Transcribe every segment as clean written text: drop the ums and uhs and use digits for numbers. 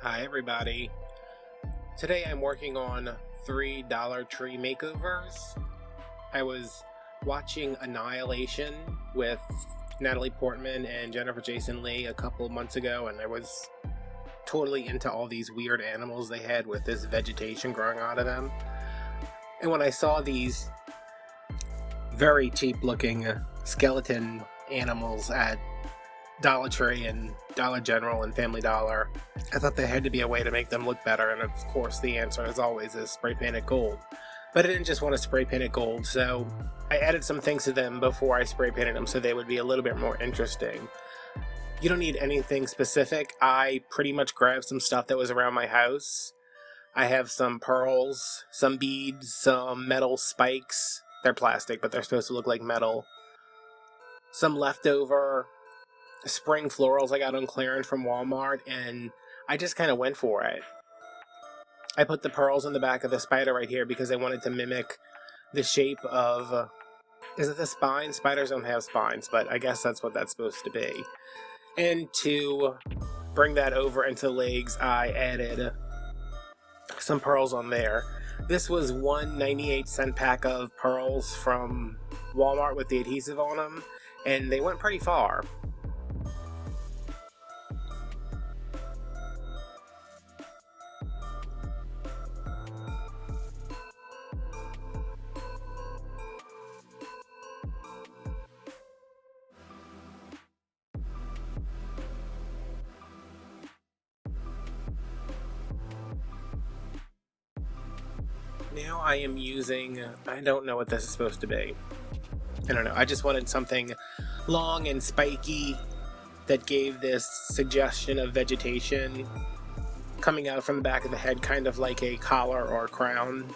Hi everybody. Today I'm working on 3 Dollar Tree makeovers. I was watching Annihilation with Natalie Portman and Jennifer Jason Leigh a couple of months ago, and I was totally into all these weird animals they had with this vegetation growing out of them. And when I saw these very cheap looking skeleton animals at Dollar Tree and Dollar General and Family Dollar, I thought there had to be a way to make them look better, and of course the answer as always is spray painted gold. But I didn't just want to spray paint it gold, so I added some things to them before I spray painted them so they would be a little bit more interesting. You don't need anything specific. I pretty much grabbed some stuff that was around my house. I have some pearls, some beads, some metal spikes. They're plastic, but they're supposed to look like metal. Some leftover spring florals I got on clearance from Walmart, and I just kind of went for it. I put the pearls in the back of the spider right here because I wanted to mimic the shape of, is it the spine? Spiders don't have spines, but I guess that's what that's supposed to be. And to bring that over into the legs, I added some pearls on there. This was one 98-cent pack of pearls from Walmart with the adhesive on them, and they went pretty far. Now I am using, I don't know what this is supposed to be. I don't know, I just wanted something long and spiky that gave this suggestion of vegetation coming out from the back of the head, kind of like a collar or a crown.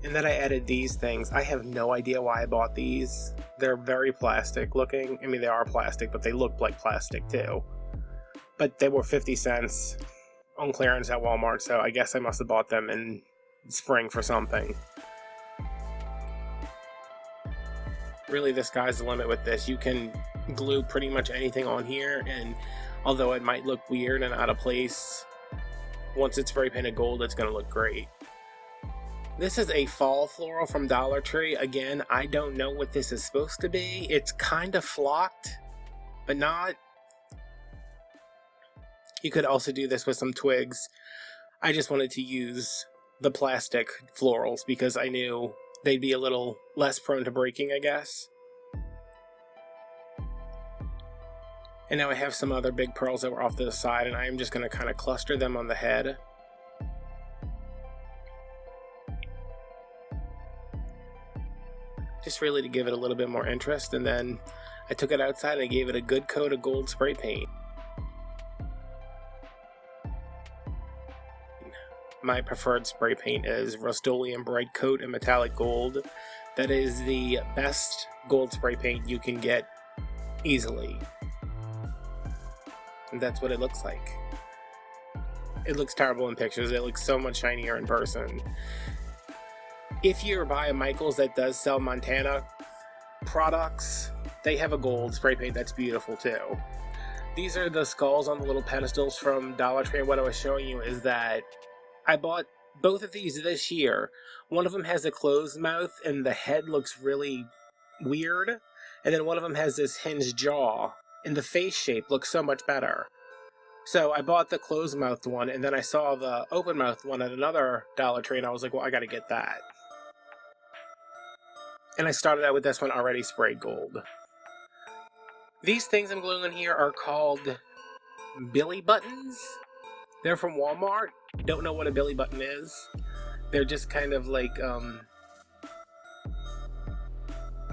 And then I added these things. I have no idea why I bought these. They're very plastic looking. I mean, they are plastic, but they look like plastic too. But they were 50 cents on clearance at Walmart, so I guess I must have bought them in spring for something. Really, the sky's the limit with this. You can glue pretty much anything on here, and although it might look weird and out of place, once it's spray painted gold, it's going to look great. This is a fall floral from Dollar Tree. Again, I don't know what this is supposed to be. It's kind of flocked, but not. You could also do this with some twigs. I just wanted to use the plastic florals because I knew they'd be a little less prone to breaking, I guess. And now I have some other big pearls that were off to the side, and I am just going to kind of cluster them on the head. Just really to give it a little bit more interest, and then I took it outside and I gave it a good coat of gold spray paint. My preferred spray paint is Rustoleum Bright Coat in Metallic Gold. That is the best gold spray paint you can get easily. And that's what it looks like. It looks terrible in pictures. It looks so much shinier in person. If you're by a Michaels that does sell Montana products, they have a gold spray paint that's beautiful too. These are the skulls on the little pedestals from Dollar Tree, and what I was showing you is that I bought both of these this year. One of them has a closed mouth and the head looks really weird, and then one of them has this hinged jaw, and the face shape looks so much better. So I bought the closed-mouthed one, and then I saw the open-mouthed one at another Dollar Tree, and I was like, well, I gotta get that. And I started out with this one already sprayed gold. These things I'm gluing in here are called Billy Buttons. They're from Walmart. Don't know what a Billy Button is. They're just kind of like, I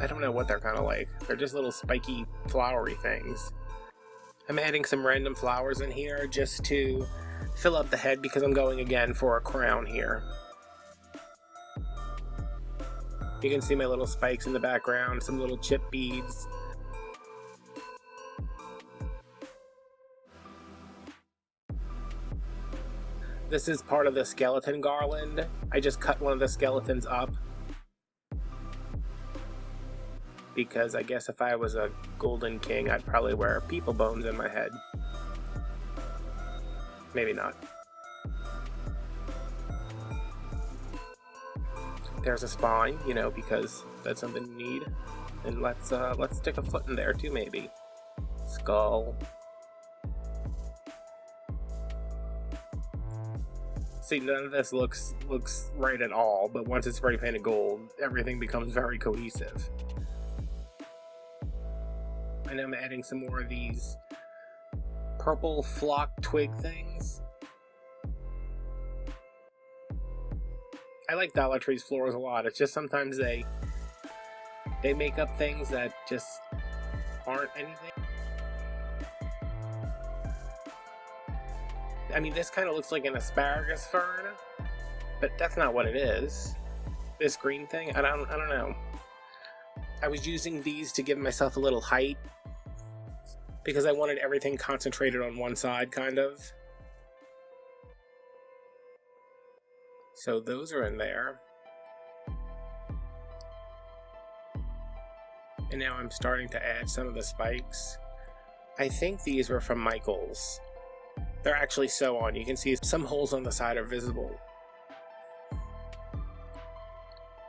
don't know what they're kind of like. They're just little spiky, flowery things. I'm adding some random flowers in here just to fill up the head because I'm going again for a crown here. You can see my little spikes in the background, some little chip beads. This is part of the skeleton garland. I just cut one of the skeletons up because I guess if I was a golden king, I'd probably wear people bones in my head. Maybe not. There's a spine, you know, because that's something you need. And let's stick a foot in there too, maybe. Skull. See, none of this looks right at all, but once it's spray painted gold, everything becomes very cohesive. And I'm adding some more of these purple flock twig things. I like Dollar Tree's florals a lot. It's just sometimes they make up things that just aren't anything. I mean, this kind of looks like an asparagus fern, but that's not what it is. This green thing, I don't know. I was using these to give myself a little height because I wanted everything concentrated on one side, kind of. So those are in there. And now I'm starting to add some of the spikes. I think these were from Michael's. They're actually sew on. You can see some holes on the side are visible.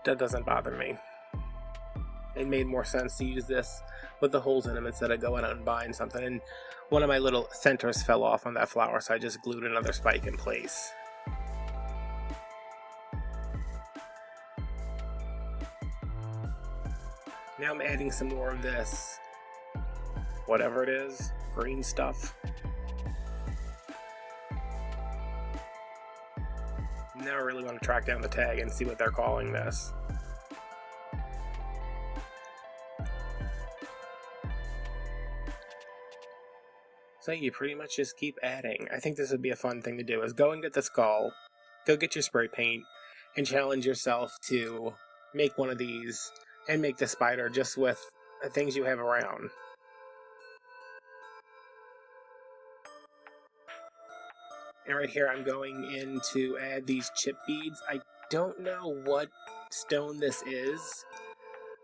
That doesn't bother me. It made more sense to use this with the holes in them instead of going out and buying something. And one of my little centers fell off on that flower, so I just glued another spike in place. Now I'm adding some more of this, whatever it is, green stuff. Now I really want to track down the tag and see what they're calling this. So you pretty much just keep adding. I think this would be a fun thing to do, is go and get the skull, go get your spray paint, and challenge yourself to make one of these and make the spider just with the things you have around. And right here I'm going in to add these chip beads. I don't know what stone this is.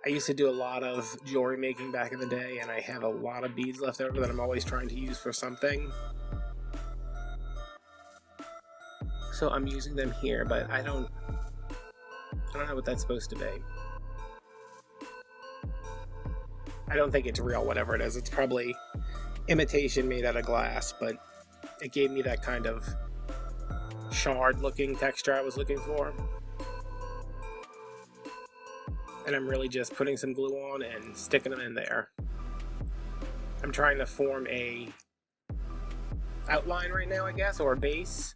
I used to do a lot of jewelry making back in the day, and I have a lot of beads left over that I'm always trying to use for something. So I'm using them here, but I don't know what that's supposed to be. I don't think it's real, whatever it is. It's probably imitation made out of glass, but it gave me that kind of shard-looking texture I was looking for. And I'm really just putting some glue on and sticking them in there. I'm trying to form a outline right now, I guess, or a base.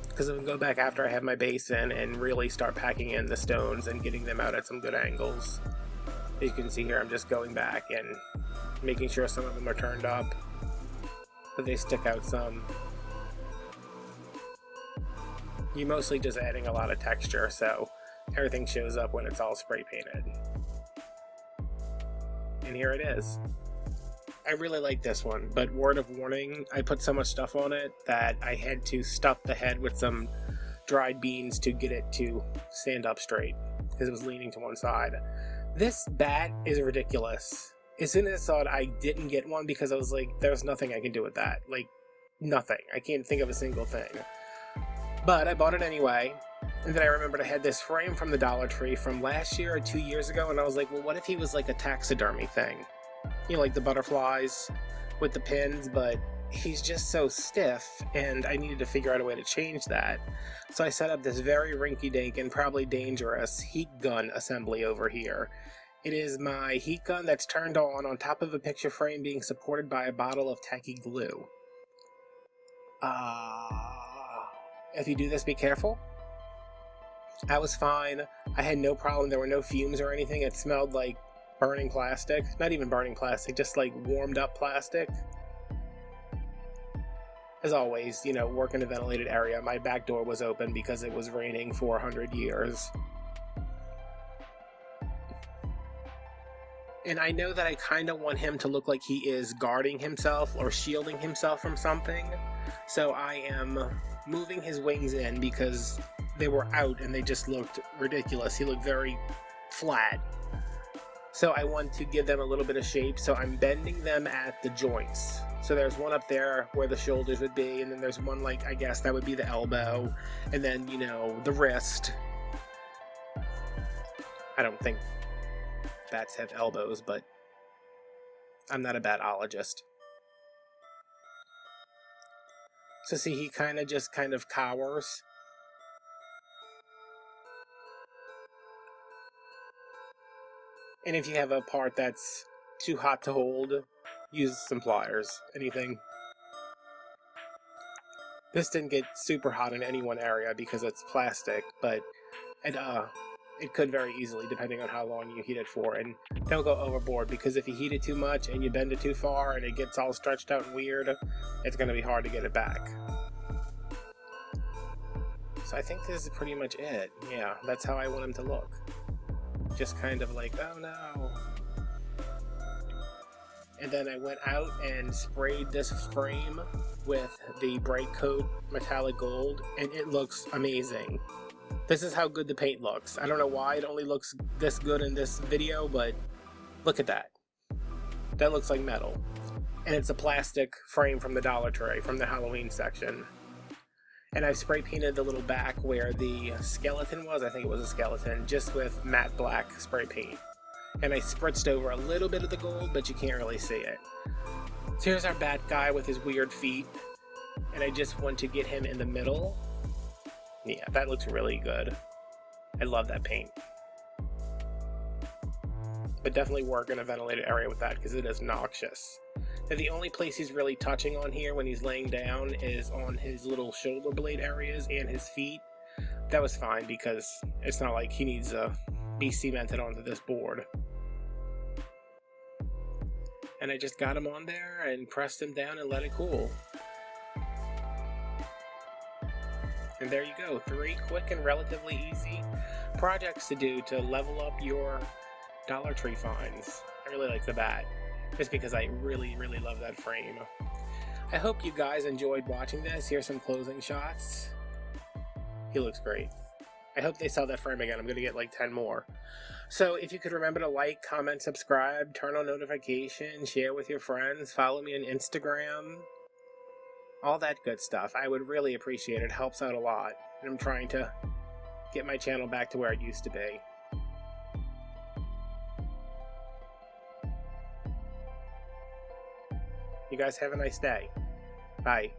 Because I'm going to go back after I have my base in and really start packing in the stones and getting them out at some good angles. As you can see here, I'm just going back and making sure some of them are turned up, but they stick out some. You're mostly just adding a lot of texture, so everything shows up when it's all spray painted. And here it is. I really like this one, but word of warning, I put so much stuff on it that I had to stuff the head with some dried beans to get it to stand up straight, because it was leaning to one side. This bat is ridiculous. As soon as I saw it, I didn't get one because I was like, there's nothing I can do with that. Like, nothing. I can't think of a single thing. But I bought it anyway. And then I remembered I had this frame from the Dollar Tree from last year or 2 years ago, and I was like, well, what if he was like a taxidermy thing? You know, like the butterflies with the pins, but he's just so stiff, and I needed to figure out a way to change that. So I set up this very rinky-dink and probably dangerous heat gun assembly over here. It is my heat gun that's turned on top of a picture frame being supported by a bottle of tacky glue. If you do this, be careful. I was fine. I had no problem. There were no fumes or anything. It smelled like burning plastic. Not even burning plastic, just like warmed up plastic. As always, you know, work in a ventilated area. My back door was open because it was raining for 100 years. And I know that I kind of want him to look like he is guarding himself or shielding himself from something. So I am moving his wings in because they were out and they just looked ridiculous. He looked very flat. So I want to give them a little bit of shape, so I'm bending them at the joints. So there's one up there where the shoulders would be, and then there's one, like, I guess that would be the elbow, and then, you know, the wrist. I don't think bats have elbows, but I'm not a batologist. So see, he kind of cowers. And if you have a part that's too hot to hold, use some pliers, anything. This didn't get super hot in any one area because it's plastic, but it could very easily, depending on how long you heat it for. And don't go overboard, because if you heat it too much and you bend it too far and it gets all stretched out and weird, it's going to be hard to get it back. So I think this is pretty much it. Yeah, that's how I want him to look. Just kind of like, oh no. And then I went out and sprayed this frame with the Bright Coat metallic gold, and it looks amazing. This is how good the paint looks. I don't know why it only looks this good in this video, but look at that. That looks like metal. And it's a plastic frame from the Dollar Tree, from the Halloween section. And I've spray painted the little back where the skeleton was, I think it was a skeleton, just with matte black spray paint. And I spritzed over a little bit of the gold, but you can't really see it. So here's our bat guy with his weird feet. And I just want to get him in the middle. Yeah, that looks really good. I love that paint. But definitely work in a ventilated area with that, because it is noxious. Now, the only place he's really touching on here when he's laying down is on his little shoulder blade areas and his feet. That was fine, because it's not like he needs to be cemented onto this board. And I just got him on there and pressed him down and let it cool. And there you go, 3 quick and relatively easy projects to do to level up your Dollar Tree finds. I really like the bat, just because I really, really love that frame. I hope you guys enjoyed watching this. Here's some closing shots. He looks great. I hope they sell that frame again. I'm going to get like 10 more. So if you could remember to like, comment, subscribe, turn on notifications, share with your friends, follow me on Instagram, all that good stuff. I would really appreciate it. It helps out a lot. And I'm trying to get my channel back to where it used to be. You guys have a nice day. Bye.